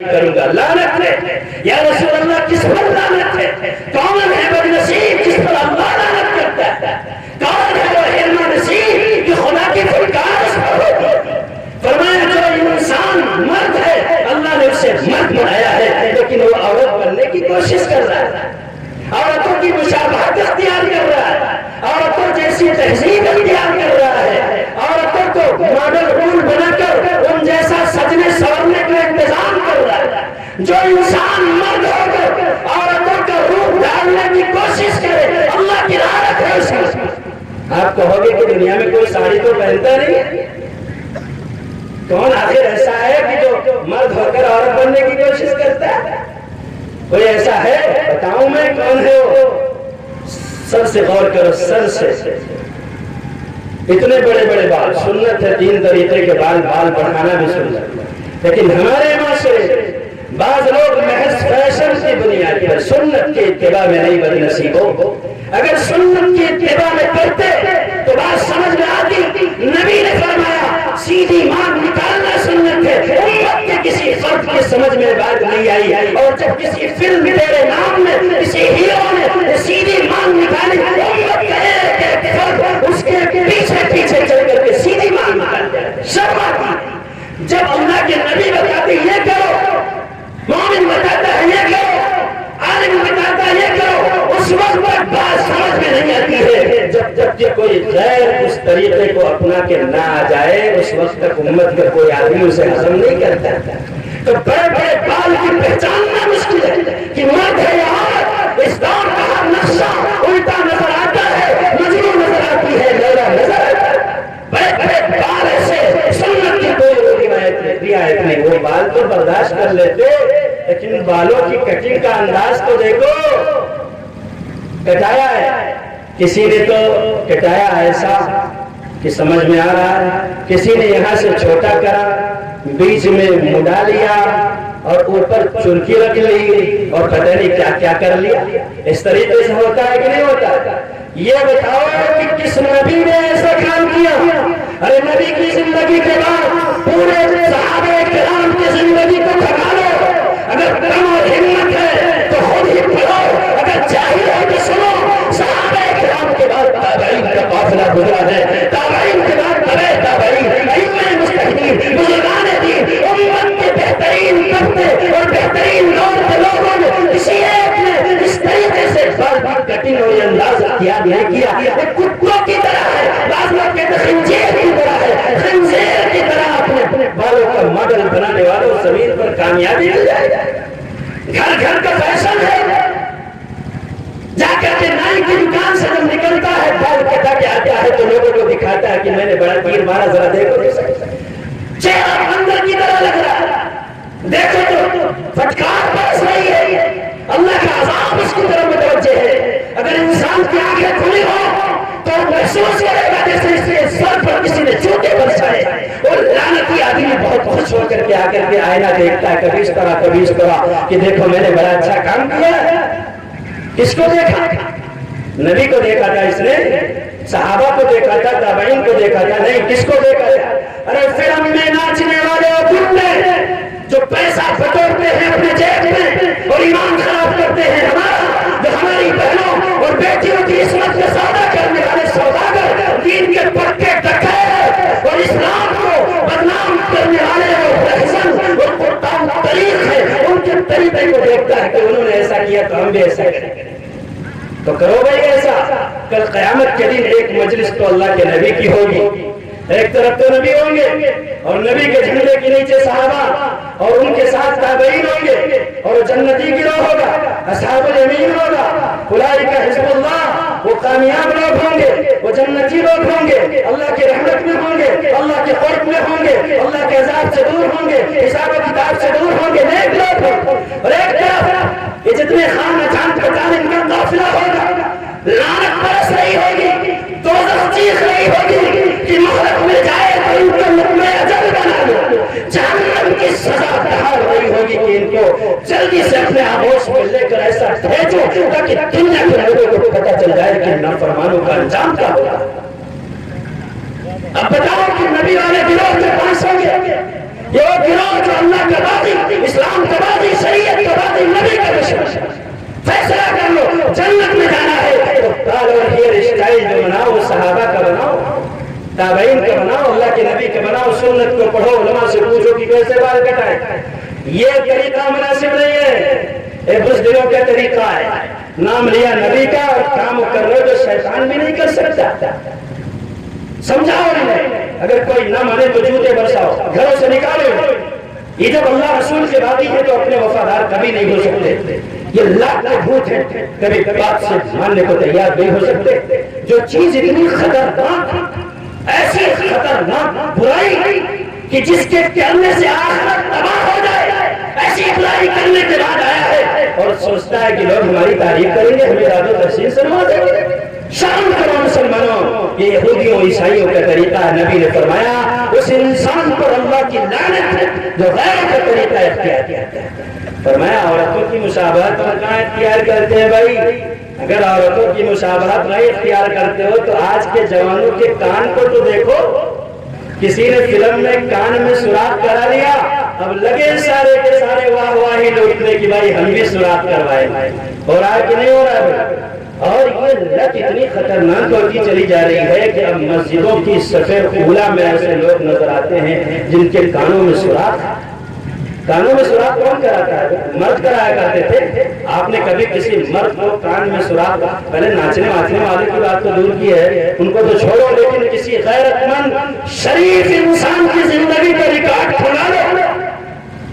کروں گا. لعنت ہے یا رسول اللہ کس پر لعنت ہے؟ کون ہے بدنصیب جس پر اللہ لعنت کرتا ہے؟ کون ہے وہ حرمہ نصیب کہ خدا کی فٹکار اس پر ہوگی؟ فرمایا جو انسان مرد ہے اللہ نے اسے مرد بنایا ہے لیکن وہ عورت بننے کی کوشش کر رہا ہے, عورتوں کی مشابہت اختیار کر رہا ہے, عورتوں جیسی تہذیب اختیار کر رہا ہے, عورتوں کو ماڈل رول بنا کر ان جیسا سجنے سورنے کا انتظام کر رہا ہے. جو انسان مرد ہو کر عورتوں کا روپ ڈالنے کی کوشش کرے اللہ کی لعنت ہے اس میں. آپ کہو گے کہ دنیا میں کوئی ساڑی تو پہنتا نہیں ہے. کون آخر ایسا ہے کہ جو مرد ہو کر عورت بننے کی کوشش کرتا ہے؟ کوئی ایسا ہے؟ بتاؤں میں کون ہے وہ؟ سر سے غور کرو, سر سے اتنے بڑے بڑے بال سنت ہے, 3 طریقے کے بال بڑھانا بھی سنت ہے. لیکن ہمارے معاشرے بعض لوگ محض فیشن کی بنیاد پر سنت کے اتباع میں نہیں بدنصیب ہو. اگر سنت کی اتباع میں کرتے تو بات سمجھ میں آتی. نبی نے فرمایا سیدھی مانگ نکالنا سنت ہے. امت کے کسی فرد کی سمجھ میں بات نہیں آئی, اور جب کسی فلم تیرے نام میں کسی ہیرو نے سیدھی مانگ نکالی, امت کا ایک فرد اس کے پیچھے پیچھے چل کر کے سیدھی مانگ نکال جائے. شرم آتی جب اللہ کے نبی بتاتے یہ کرو, مومن بتاتا ہے یہ کرو, عالم بتاتا ہے یہ کرو, اس وقت بات سمجھ میں نہیں آتی ہے. جب کہ کوئی غیر اس طریقے کو اپنا کے نہ آ جائے اس وقت تک امت کا کوئی آدمی اسے ہضم نہیں کرتا. تو بڑے بڑے بال کی پہچاننا مشکل ہے کہ مرد ہے یا عورت. اس دور کا ہر نقشہ الٹا نظر آتا ہے, مجنون نظر آتی ہے, لیلا نظر آتا ہے. بڑے بڑے بال ایسے سنت کی کوئی رعایت نہیں. وہ بال تو برداشت کر لیتے لیکن بالوں کی کٹنگ کا انداز تو دیکھو. کٹایا ہے کسی نے تو کٹایا ایسا کہ سمجھ میں آ رہا ہے, کسی نے یہاں سے چھوٹا کرا, بیچ میں مڈا لیا اور اوپر چرکی رکھ لی اور پتہ نہیں کیا کیا کر لیا. اس طریقے سے ہوتا ہے کہ نہیں ہوتا؟ یہ بتاؤ کہ کس نبی نے ایسا کام کیا؟ ارے نبی کی زندگی کے بعد پورے صحابہ کرام کی زندگی کو کھا لو. اگر کم اور ہمت ہے تو خود ہی پڑھو, اگر چاہیے ہو تو سنو. صحابہ کرام کے بعد تابعین کا قافلہ گزرا ہے, تابعین کے بعد تابعین, ائمہ مجتہدین, بزرگان دین, امت کے بہترین طبقے اور بہترین دور کے لوگوں نے کسی ایک نے اس طریقے سے بال کٹنگ اور انداز اختیار نہیں کیا. یہ کتوں کی طرح ہے, بعض لوگ کہتے ہیں خنزیر کی طرح ہے, خنزیر کی طرح اپنے بالوں کا ماڈل بنانے والوں زمین پر کامیابی مل جائے گا. گھر گھر کا فیشن ہے. جا کر کے نائی کی دکان سے جب نکلتا ہے بال کٹا کے آتا ہے تو لوگوں کو دکھاتا ہے کہ میں نے بڑا تیر مارا, ذرا دیکھو چہرہ بندر کی طرح لگ رہا ہے, دیکھو تو پھٹکار برس رہی ہے, اللہ کا عذاب اس کی طرف متوجہ ہے. اگر انسان کی آنکھیں کھلی ہو تو محسوس کرے گا جیسے اس کے سر پر کسی نے چوٹے برسائے. اور لعنتی آدمی بہت خوش ہو کر کے آ کر کے آئینہ دیکھتا ہے, کبھی اس طرح کہ دیکھو میں نے بڑا اچھا کام کیا. کس کو دیکھا؟ نبی کو دیکھا تھا اس نے, صحابہ کو دیکھا تھا, تابعین کو دیکھا تھا, نہیں کس کو دیکھا تھا؟ ارے فلم میں ناچنے والے اور گنڈے جو پیسہ بٹورتے ہیں اپنے جیب میں اور ایمان خراب کرتے ہیں ہمارا, جو ہماری بہنوں اور بیٹیوں کی عصمت کا سودا کرنے والے سوداگر, دین کے پکے ڈکیت اور اسلام کو بدنام کرنے والے اور احسن اور قرآن طریق ہے, ان کے طریقے کو دیکھتا ہے کہ انہوں نے ایسا کیا تو ہم بھی ایسا کریں. تو کرو بھائی ایسا. کل قیامت کے دن ایک مجلس تو اللہ کے نبی کی ہوگی, ایک طرف تو نبی ہوں گے اور نبی کے جھنڈے کے نیچے صحابہ اور ان کے ساتھ تابعین ہوں گے, اور جنتی گروہ ہوگا, اصحاب الیمین ہوگا, اولئک حزب اللہ, وہ کامیاب لوگ ہوں گے, وہ جنتی لوگ ہوں گے, اللہ کی رحمت میں ہوں گے, اللہ کے قرب میں ہوں گے, اللہ کے عذاب سے دور ہوں گے, حساب و کتاب سے دور ہوں گے, نیک لوگ ہوں. اور ایک طرف یہ جتنے خان جان پہچان ان کا قافلہ ہوگا, لعنت برس رہی ہوگی, دوزخ چیخ رہی ہوگی کہ مہلک مل جائے تو ان کو لقمہ اجل بنا لو. جہنم کی سزا دہار رہی ہوگی کہ ان کو جلدی سے اپنے آغوش میں لے کر ایسا بھیجو تاکہ دنیا کے لوگوں کو پتہ چل جائے کہ نافرمانوں کا انجام کیا ہوگا. اب بتاؤ کہ نبی والے گروہ کے پاس ہوں گے, یہ وہ گروہ جو اللہ کا باغی اسلام کا یہ طریقہ مناسب نہیں ہے، یہ بزدلوں کا طریقہ ہے۔ نام لیا نبی کا اور کام کر رہے جو شیطان بھی نہیں کر سکتا۔ سمجھاؤ انہیں، اگر کوئی نہ مانے تو جوتے برساؤ، گھروں سے نکالو۔ یہ جب اللہ رسول کی بات ہے تو اپنے وفادار کبھی نہیں ہو سکتے۔ یہ لاکھ کے بھوت ہیں، کبھی بات سے ماننے کو تیار نہیں ہو سکتے۔ جو چیز اتنی خطرناک، ایسی خطرناک برائی کہ جس کے کرنے سے آخرت تباہ ہو جائے، ایسی برائی کرنے کے بعد آیا ہے اور سوچتا ہے کہ لوگ ہماری تعریف کریں گے، ہمیں داد و تحسین سنوا دیں گے۔ شرم کرو مسلمانوں، یہ یہودیوں عیسائیوں کا طریقہ ہے۔ نبی نے فرمایا اس انسان پر اللہ کی لعنت ہے جو غیر کا طریقہ اختیار کرتا ہے۔ فرمایا عورتوں کی مشابہت اور کہاں اختیار کرتے ہیں بھائی؟ اگر عورتوں کی مشابہت نہیں اختیار کرتے ہو تو آج کے جوانوں کے کان کو تو دیکھو، کسی نے فلم میں کان میں سوراخ کرا لیا، اب لگے سارے کے سارے واہ واہی لوٹنے کی بھائی ہم بھی سوراخ کروائے۔ ہو رہا ہے کہ نہیں ہو رہا ہے؟ اور یہ لت اتنی خطرناک ہوتی چلی جا رہی ہے کہ اب مسجدوں کی صفحے اولا میں ایسے لوگ نظر آتے ہیں جن کے کانوں میں سوراخ۔ کانوں میں سوراخ کون کراتا ہے؟ مرد کرایا کرتے تھے۔ آپ نے کبھی کسی مرد کو کان میں سوراخ، پہلے ناچنے واچنے والے کی بات تو دور کی ہے، ان کو تو چھوڑو، لیکن کسی غیرت مند شریف انسان کی زندگی کا ریکارڈ کھلا لو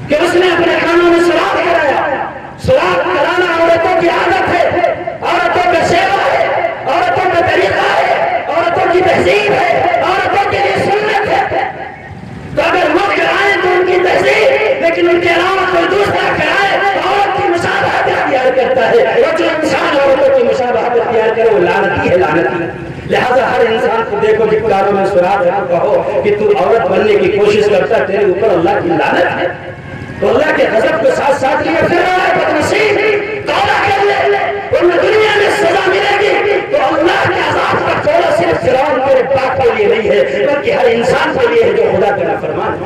کہ اس نے اپنے کانوں میں سوراخ کرایا۔ سوراخ کرانا عورتوں کی عادت ہے، عورتوں کا شیوا ہے، عورتوں کا طریقہ ہے، عورتوں کی تہذیب ہے، عورتوں کے لیے سنت ہے۔ تو اگر وہ کرائیں تو ان کی تہذیب، لیکن ان کے علاوہ کوئی دوسرا کرائے تو عورت کی مشابہت اختیار کرتا ہے۔ اور جو انسان عورتوں کی مشابہت اختیار کرے وہ لعنتی ہے، لعنتی۔ لہذا ہر انسان کو دیکھو جب کانوں میں سوراخ ہے تو کہو کہ تو عورت بننے کی کوشش کرتا ہے، تیرے اوپر اللہ کی لعنت ہے۔ تو اللہ کے غضب کو ساتھ ساتھ لیے پھر رہا ہے بدنصیب، توبہ کر لے، ورنہ دنیا میں سزا ملے گی تو اللہ کے عذاب کا چولا صرف فرعون تیرے باپ کے لیے نہیں ہے بلکہ ہر انسان کے لیے ہے جو خدا کا نافرمان۔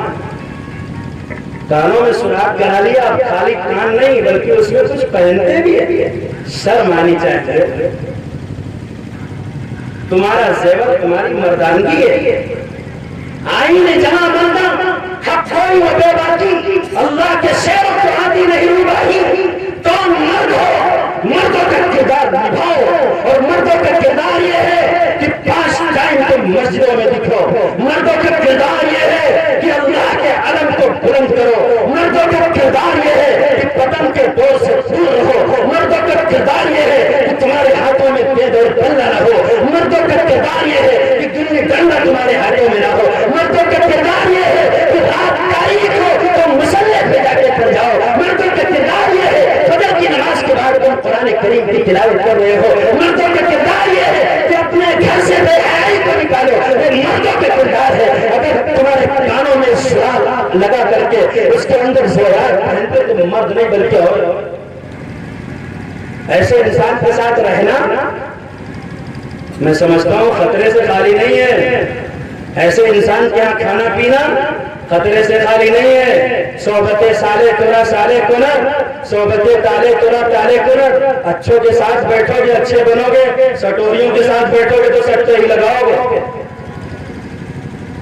کانوں میں سوراخ کرا لیا، اب خالی کان نہیں بلکہ اس میں کچھ پہنتے بھی ہے۔ شرم آنی چاہیے، تمہارا زیور تمہاری مردانگی ہے۔ آئین جہاں بندہ حق ہوئی و بے باکی، اللہ کے شعر کو آتی نہیں روباہی۔ تم مرد ہو، مردوں کا کردار نبھاؤ، اور مردوں کا کردار یہ ہے کہ 5 ٹائم تم مسجدوں میں دکھو۔ مردوں کا کردار یہ ہے کہ اللہ کے علم کو بلند کرو۔ مردوں کا کردار یہ ہے کہ پتن کے دور سے دور رہو۔ مردوں کا کردار یہ ہے کہ تمہارے ہاتھوں میں تیز اور ڈنڈا نہ ہو۔ مردوں کا کردار یہ ہے کہ گلی ڈنڈا تمہارے ہاتھوں میں نہ ہو۔ مردوں کا کردار یہ ہے کہ رات تاریخ ہو تو مسلح پہ جا کے پڑھ جاؤ۔ مردوں کا کردار یہ ہے فجر کی نماز کے بعد تم قرآن کریم کی تلاوت کر رہے ہو۔ مردوں کا کردار یہ ہے کہ اپنے گھر سے بے حیائی کو نکالو۔ یہ مردوں کا کردار ہے۔ اگر تمہارے کانوں میں سوراخ لگا کر کے اس کے اندر زیور پہنتے تو مرد نہیں بلکہ اور ایسے انسان کے ساتھ رہنا میں سمجھتا ہوں خطرے سے خالی نہیں ہے۔ ایسے انسان کے یہاں کھانا پینا خطرے سے خالی نہیں ہے۔ صحبت سالے تورا سالے کنر، صحبت تالے تورا تالے کنر۔ اچھوں کے ساتھ بیٹھو گے اچھے بنو گے، سٹوریوں کے ساتھ بیٹھو گے تو سٹے ہی لگاؤ گے۔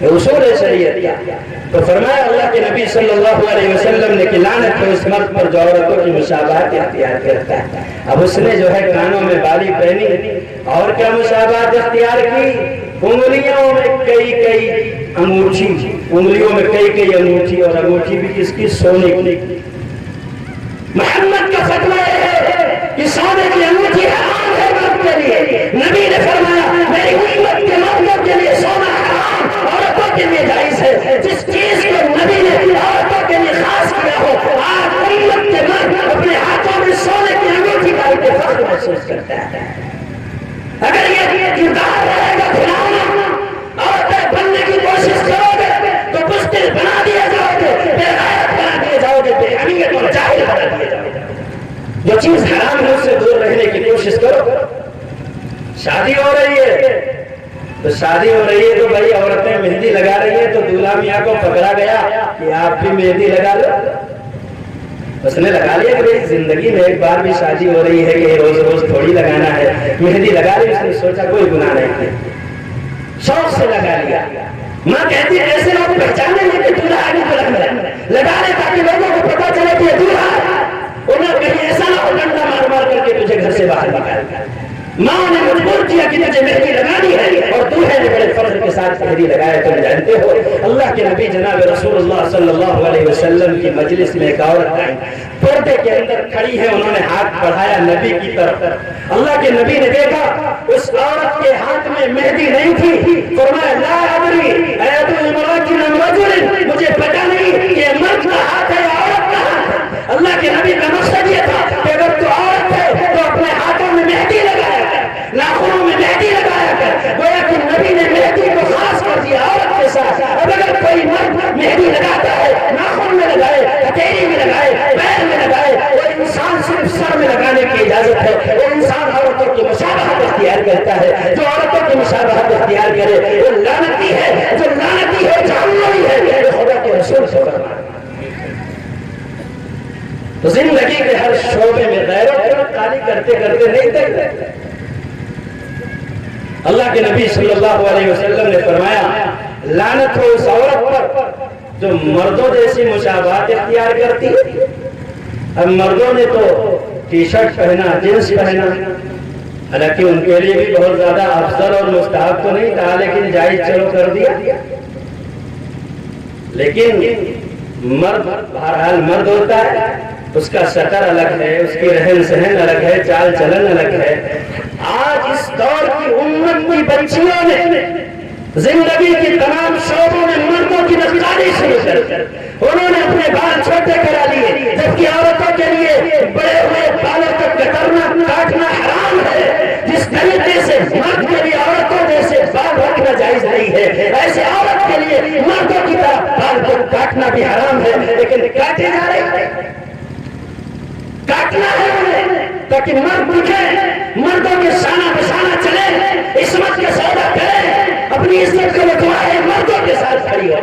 یہ اصول ہے شریعت۔ تو فرمایا اللہ کے نبی صلی اللہ علیہ وسلم نے کہ لعنت ہے اس مرد پر جو عورتوں کی مشابہت اختیار کرتا ہے۔ اب اس نے جو ہے کانوں میں بالی پہنی اور کیا مشابہت اختیار کی؟ انگلیوں میں کئی انگوٹھی، انگلیوں میں کئی انگوٹھی، اور انگوٹھی بھی کس کی؟ سونے کی۔ محمد کا فتویٰ ہے کہ سونے کی انگوٹھی حرام ہے مرد کے لیے۔ نبی نے فرمایا میری امت کے مردوں کے لیے سونا حرام، عورتوں کے لیے جائز ہے۔ جس چیز کو نبی نے عورتوں کے لیے خاص کیا ہو، آج امت کے مرد اپنے ہاتھوں میں سونے کی انگوٹھی ڈال کے فخر محسوس کرتا ہے۔ اگر یہ کردار رہے گا کھلانا، عورتیں بننے کی کوشش کرو گے تو بزدل بنا دیے جاؤ گے، بے غیرت بنا دیے جاؤ گے، بے امیت اور جاہل بنا دیے جاؤ گے۔ جو چیز حرام ہے اس سے دور رہنے کی کوشش کرو۔ شادی ہو رہی ہے تو بھائی عورتیں مہندی لگا رہی ہیں تو دولہا میاں کو پکڑا گیا کہ آپ بھی مہندی لگا لو۔ اس نے لگا لیا کہ زندگی میں ایک بار بھی شادی ہو رہی ہے کہ روز روز تھوڑی لگانا ہے، مہندی لگا لی۔ اس نے سوچا کوئی گناہ نہیں ہے، شوق سے لگا لیا۔ ماں کہتی ہے ایسے لوگ پہچانے لیں کہ دولہا آگے کو لگا لے تاکہ لوگوں کو پتا چلے ماں نے مجبور کیا کہ تجھے مہندی لگانی ہے اور دوہے نے بڑے فخر کے ساتھ مہندی لگایا. تم جانتے ہو اللہ کے نبی جناب رسول اللہ صلی اللہ علیہ وسلم کی مجلس میں ایک عورت آئی, پردے کے اندر کھڑی ہے, انہوں نے ہاتھ بڑھایا نبی کی طرف. اللہ کے نبی نے دیکھا اس عورت کے ہاتھ میں مہندی نہیں تھی. فرمایا لا ادری ایت المراکن رجل, مجھے پتہ نہیں کہ مرد کا ہاتھ ہے یا عورت کا ہاتھ ہے. اللہ کے نبی کا مقصد یہ تھا کہ اگر تو عورت ہے تو اپنے ہاتھوں میں مہندی لگایا کر, ناخنوں میں مہندی لگایا کر. گویا کہ نبی نے مہندی کو خاص کر دیا عورت کے ساتھ. اب اگر کوئی مرد مہندی لگاتا ہے, ناخن میں لگائے, ہتھیلی میں لگائے, پیر میں لگائے, وہ انسان صرف سر میں لگانے کی اجازت ہے. وہ انسان عورتوں کی مشابہت اختیار کرتا ہے. جو عورتوں کی مشابہت اختیار کرے وہ لعنتی ہے, جو لعنتی ہے جہنمی ہے. یہ خدا کے رسول سے فرمایا. تو زندگی کے ہر شعبے میں غیروں کو خالی کرتے کرتے نہیں تھے. اللہ کے نبی صلی اللہ علیہ وسلم نے فرمایا لعنت ہو اس عورت پر جو مردوں جیسی مشابہت اختیار کرتی ہے. اب مردوں نے تو ٹی شرٹ پہنا, جینس پہنا, حالانکہ ان کے لیے بھی بہت زیادہ افضل اور مستحب تو نہیں تھا, لیکن جائز چلو کر دیا. لیکن مرد بہرحال مرد ہوتا ہے, اس کا شکل الگ ہے, اس کی رہن سہن الگ ہے, چال چلن الگ ہے. آج اس دور کی امت کی بچیوں نے زندگی کی تمام شعبوں میں مردوں کی نقصانی شروع کر انہوں نے اپنے بال چھوٹے کرا لیے, جبکہ عورتوں کے لیے بڑے ہوئے بالوں کو کترنا کاٹنا حرام ہے. جس طریقے سے مرد کے لیے عورتوں جیسے بال رکھنا جائز نہیں ہے, ایسے عورت کے لیے مردوں کی طرح بال کو کاٹنا بھی حرام ہے. لیکن کاٹے جا رہے ہیں, کاٹنا ہے انہیں تاکہ مرد دکھے, مردوں کے شانہ بشانہ چلے, عصمت کے سودا کرے, اپنی عزت کو لٹوائے, مردوں کے ساتھ کھڑی ہو.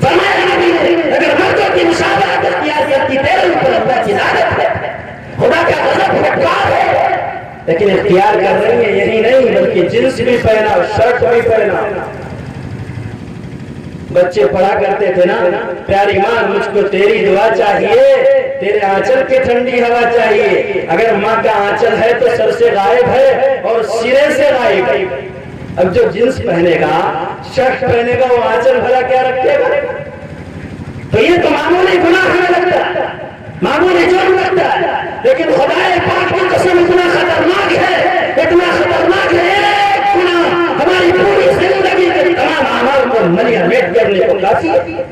فرمایا نبی نے اگر مردوں کی مشابہت اختیار کرتی تیرے اوپر اللہ کی لعنت ہے, خدا کا غضب پھٹکار ہے. لیکن اختیار کر رہی ہے یہی نہیں بلکہ جنس بھی پہنا, شرٹ بھی پہنا. بچے پڑھا کرتے تھے نا, پیاری ماں مجھ کو تیری دعا چاہیے, تیرے آنچل کی ٹھنڈی ہوا چاہیے. اگر ماں کا آنچل ہے تو سر سے غائب ہے اور سرے سے غائب ہے. اب جو جنس پہنے گا, شرٹ پہنے گا, وہ آنچل بھلا کیا رکھے گا؟ تو یہ تو معمولی گناہ ہمیں لگتا ہے, معمولی جرم لگتا ہے, لیکن خدا پاک کی قسم اتنا خطرناک ہے, اتنا خطرناک ہے. ایک گناہ ہماری پوری زندگی کے تمام اعمال کو منیمیٹ کرنے کو کافی ہے.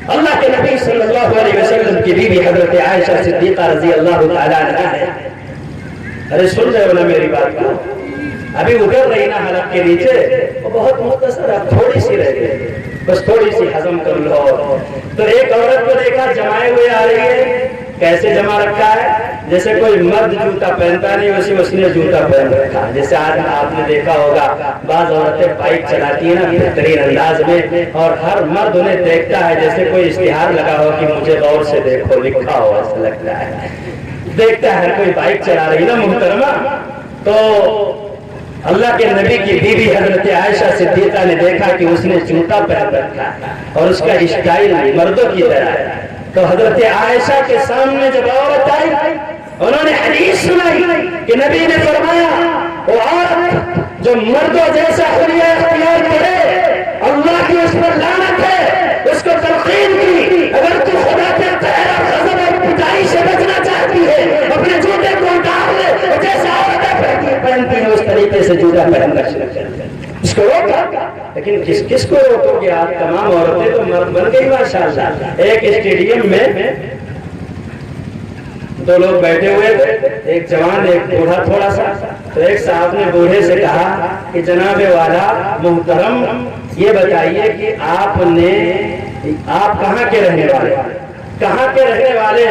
اللہ کے نبی صلی اللہ علیہ وسلم کی بیوی حضرت عائشہ صدیقہ رضی اللہ تعالی عنہا ہے. ارے سن رہے ہو نا میری بات کو, ابھی اتر رہی نا حلق کے نیچے, وہ بہت مختصر ہے, تھوڑی سی رہ گئی, بس تھوڑی سی ہضم کر لو. تو ایک عورت کو دیکھا جمائے ہوئے آ رہی ہے. کیسے جمع رکھا ہے؟ جیسے کوئی مرد جوتا پہنتا نہیں ویسے اس نے جوتا پہن رکھا ہے. جیسے آج آپ نے دیکھا ہوگا بعض عورتیں بائک چلاتی ہیں نا بہترین انداز میں, اور ہر مرد انہیں دیکھتا ہے جیسے کوئی اشتہار لگا ہو کہ مجھے غور سے دیکھو, لکھا ہو, ایسا لگتا ہے. دیکھتا ہے کوئی بائک چلا رہی نا محترمہ, تو اللہ کے نبی کی بیوی حضرت عائشہ صدیقہ نے دیکھا کہ اس نے جوتا پہن رکھا ہے اور اس کا اسٹائل مردوں کی طرح ہے. تو حضرت عائشہ کے سامنے جب عورت آئی, انہوں نے حدیث سنائی کہ نبی نے فرمایا وہ عورت جو مردوں جیسا حلیہ اختیار کرے اللہ کی اس پر لعنت ہے. اس کو تلقین کی, اگر تو خدا کے قہر اور غضب اور پٹائی سے بچنا چاہتی ہے اپنے جوتے کو اتار لے, جیسا عورتیں پہنتی ہیں اس طریقے سے جوتا پہن کر اس کو روکا. لیکن کس کو روکو گے آپ؟ تمام عورتیں تو مرد بن گئی ماشاءاللہ. ایک اسٹیڈیم میں دو لوگ بیٹھے ہوئے تھے, ایک جوان ایک بوڑھا تھوڑا سا. تو ایک صاحب نے بوڑھے سے کہا کہ جناب والا محترم یہ بتائیے کہ آپ کہاں کے رہنے والے, کہاں کے رہنے والے؟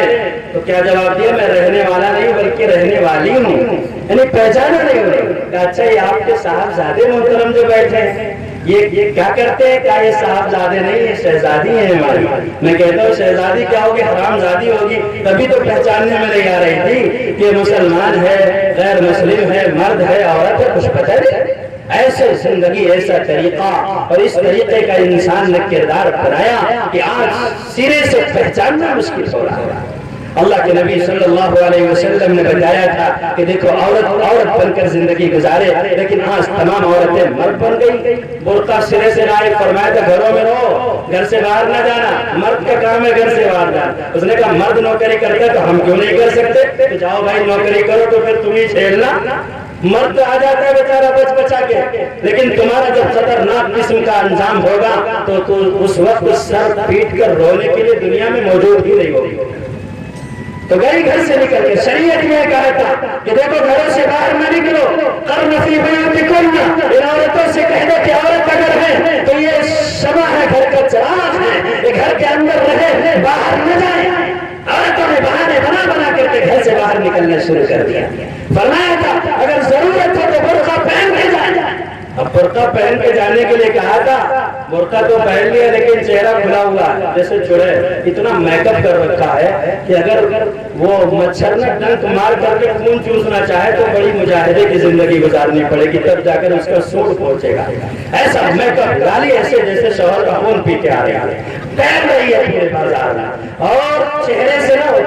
تو کیا جواب دیا, میں رہنے والا نہیں بلکہ رہنے والی ہوں, یعنی پہچانا نہیں ہوئی. اچھا یہ آپ کے صاحبزادے محترم جو بیٹھے ہیں یہ کیا کرتے ہیں؟ کیا یہ صاحبزادے نہیں, یہ شہزادی ہیں ہماری. میں کہتا ہوں شہزادی کیا ہوگی, حرام زادی ہوگی. تبھی تو پہچاننے میں نہیں آ رہی تھی کہ مسلمان ہے, غیر مسلم ہے, مرد ہے, عورت ہے, کچھ پتہ نہیں. ایسے زندگی, ایسا طریقہ, اور اس طریقے کا انسان نے کردار بنایا کہ آج سرے سے پہچاننا مشکل ہو رہا ہے. اللہ کے نبی صلی اللہ علیہ وسلم نے بتایا تھا کہ دیکھو عورت بن کر زندگی گزارے، لیکن آج تمام عورتیں مرد بن گئی، برقع سرے سے نائب، فرمایا تھا گھروں میں رہو، گھر سے باہر نہ جانا، مرد کا کام ہے گھر سے باہر جانا۔ اس نے کہا مرد نوکری کرتا ہے تو ہم کیوں نہیں کر سکتے؟ تو جاؤ بھائی نوکری کرو، تو پھر تم ہی چھیلنا۔ مرد آ جاتا ہے بیچارہ بچ بچا کے، لیکن تمہارا جب خطرناک قسم کا انجام ہوگا تو اس وقت سر پیٹ کر رونے کے لیے دنیا میں موجود ہی نہیں ہوگی۔ تو گئی گھر سے نکل کے، شریعت میں کہا تھا کہ دیکھو گھروں سے باہر نہ نکلو، قرن فی بیوتکن، ان عورتوں سے کہہ دو کہ عورت اگر ہے تو یہ شمع ہے، گھر کا چراغ ہے، یہ گھر کے اندر رہے، باہر نہ جائے۔ عورتوں نے بہانے بنا بنا کر کے گھر سے باہر نکلنا شروع کر دیا۔ فرمایا تھا اگر ضرورت ہو تو برقع پہن کے جائے۔ اب برقع پہن کے جانے کے لیے کہا تھا، برقع تو پہن لیا لیکن چہرہ کھلا ہوا ہے جیسے چڑے، اتنا میک اپ کر رکھا ہے کہ اگر وہ مچھر نہ ڈنک مار کر کے خون چوسنا چاہے تو بڑی مجاہدے کی زندگی گزارنی پڑے گی، تب جا کر اس کا سوٹ پہنچے گا۔ ایسا میک اپ ڈالی ایسے جیسے شوہر کا خون پی کے آ رہا ہے، پہن رہی ہے پورے بازار میں، اور چہرے سے نہ، وہ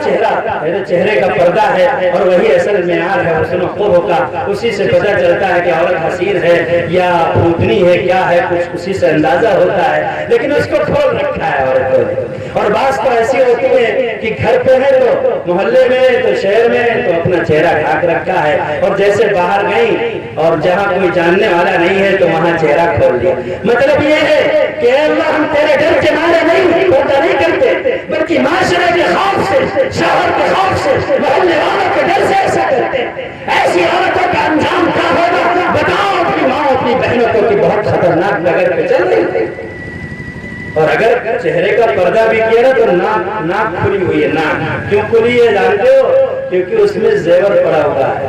چہرے کا پردہ ہے اور وہی اصل معیار ہے حسن و خوب کا، اسی سے پتہ چلتا ہے کہ عورت حسین ہے یا پھوٹنی ہے، کیا ہے، کچھ اسی سے اندازہ ہوتا ہے، لیکن اس کو کھول رکھا ہے عورتوں نے۔ اور بعض تو ایسی ہوتی ہے کہ گھر پہ ہے تو محلے میں تو شہر میں تو اپنا چہرہ ڈھانک رکھا ہے، اور جیسے باہر گئی اور جہاں کوئی جاننے والا نہیں ہے تو وہاں چہرہ کھول دیا۔ مطلب یہ ہے کہ اے اللہ ہم تیرے ڈر کے مارے نہیں پردہ نہیں کرتے، بلکہ معاشرے کے خوف سے، شوہر کے خوف سے، محلے والوں کے ڈر سے ایسا کرتے ہیں۔ ایسی عورتوں کا انجام کیا ہوگا بتاؤ اپنی ماں اپنی بہنوں کو کہ بہت خطرناک نگر پہ چل رہی تھی۔ اور اگر چہرے کا پردہ بھی کیا نا تو ناک کھلی ہوئی ہے۔ ناک کیوں کھلی ہے جانتے ہو؟ کیونکہ اس میں زیور پڑا ہوا ہے۔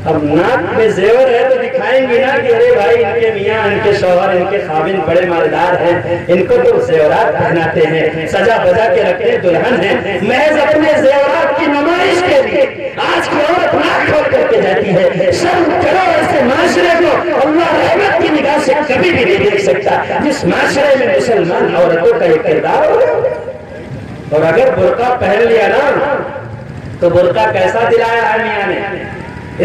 اب ناک میں زیور ہے تو دکھائیں گے نا کہ ارے بھائی ان کے میاں، ان کے شوہر، ان کے خاوند بڑے مالدار ہیں، ان کو تو زیورات پہناتے ہیں، سجا بجا کے رکھتے دلہن ہیں، محض اپنے زیورات کی نمائش کے لیے آج کی عورت ناک کھول کر کے جاتی ہے۔ شرم کرو ایسے معاشرے کو، اللہ رحمت کی نگاہ سے کبھی بھی نہیں دیکھ سکتا جس معاشرے میں مسلمان عورتوں کا یہ کردار ہو۔ اور اگر برقع پہن لیا نا تو برقع کیسا دلایا ہے میاں نے؟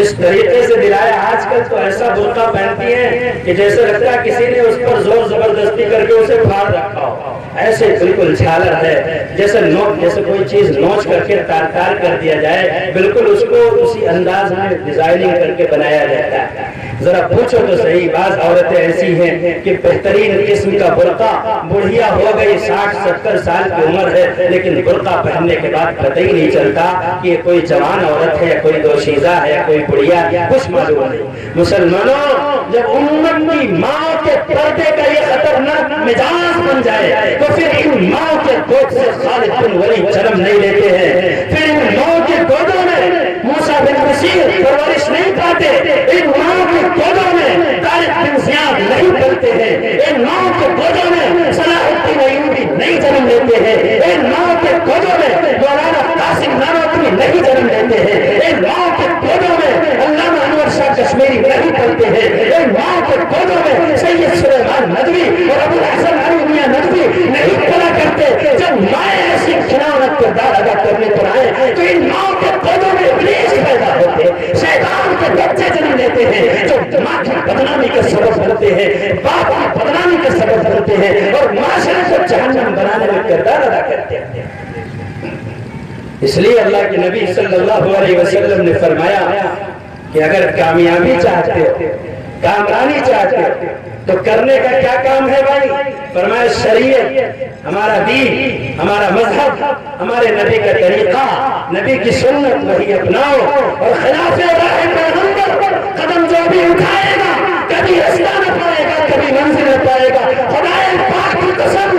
اس طریقے سے دلایا۔ آج کل تو ایسا برقع پہنتی ہیں کہ جیسے لگتا ہے کسی نے اس پر زور زبردستی کر کے اسے پھاڑ رکھا ہو، ایسے بالکل جھالر ہے، جیسے کوئی چیز نوچ کر کے تار تار کر دیا جائے، بالکل اس کو اسی انداز میں ڈیزائننگ کر کے بنایا جاتا ہے۔ ذرا پوچھو تو صحیح، بعض عورتیں ایسی ہیں کہ بہترین قسم کا برقع، بڑھیا ہو گئی 60-70 سال کی عمر ہے، لیکن برقع پہننے کے بعد پتہ ہی نہیں چلتا کہ یہ کوئی جوان عورت ہے یا کوئی دوشیزہ ہے یا کوئی بڑھیا، کچھ معلوم نہیں۔ مسلمانوں، جب امت کی ماں کے پردے کا یہ خطرناک مزاج بن جائے تو پھر ان ماں کے گود سے خالد بن ولید جنم نہیں لیتے ہیں، پھر ان ماں کے گودوں میں موسیٰ بن بشیر پرورش نہیں پاتے، ان ماں کے گودوں میں طارق بن زیاد نہیں پلتے ہیں، ان ماں کے گودوں میں صلاح الدین ایوبی نہیں جنم لیتے ہیں، ان ماں کے گودوں میں مولانا قاسم نانوتوی نہیں جنم لیتے ہیں، ان ماں کے گودوں میں علامہ انور شاہ کشمیری نہیں پلتے ہیں، ان ماں کے گودوں میں سید سلیمان ندوی اور ابو الحسن علی میاں ندوی نہیں پلا کرتے۔ جب مائیں ایسی کھلاوت کردار ادا کرنے پر آئے تو ان ماں کے گودوں میں ابلیس پیدا ہوتے، شیطان کے بچے جنم لیتے ہیں جو ماں کی بدنامی کا سبب بنتے ہیں، باپ کی بدنامی کا سبب بنتے ہیں اور معاشرے کو جہنم بنانے میں کردار ادا کرتے ہیں۔ اس لیے اللہ کے نبی صلی اللہ علیہ وسلم نے فرمایا کہ اگر کامیابی چاہتے ہو، کامرانی چاہتے ہو تو کرنے کا کیا کام ہے بھائی؟ فرمایا شریعت، ہمارا دین، ہمارا مذہب، ہمارے نبی کا طریقہ، نبی کی سنت وہی اپناؤ، اور خلاف راہ پیغمبر قدم جو بھی اٹھائے گا کبھی رستہ نہ پائے گا، کبھی منزل نہ پائے گا۔ خدائے پاک کی قسم،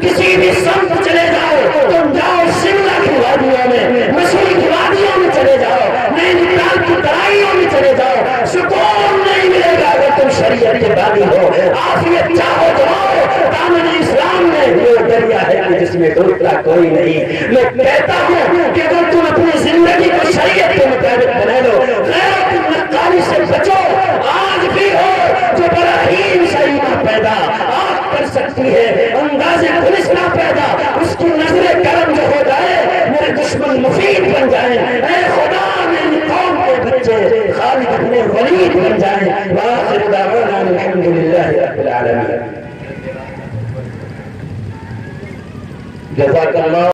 کسی بھی سمت چلے جاؤ، تم جاؤ شملہ کی وادیوں میں، مسور کی وادیوں میں چلے جاؤ، نینی تال کی ترائیوں میں چلے جاؤ، سکون نہیں ملے گا اگر تم شریعت کے بانی ہو۔ عافیت چاہو تو دامن اسلام میں وہ دریا ہے کہ جس میں ڈوبتا کوئی نہیں۔ میں کہتا ہوں کہ اگر تم اپنی زندگی کو شریعت کے مطابق بنا لو، غیرت نقالی سے بچو، آج بھی ہو جو براہیم شریعہ پیدا آگ کر سکتی ہے، انداز پولیس نہ پیدا، اس کی نظر کرم جو ہو جائے میرے دشمن دشمن مفید بن جائیں، اے خدا میری قوم کے بچے خالد ابن ولید بن جائیں۔ وآخر دعوانا الحمدللہ رب العالمین۔ جزاک اللہ۔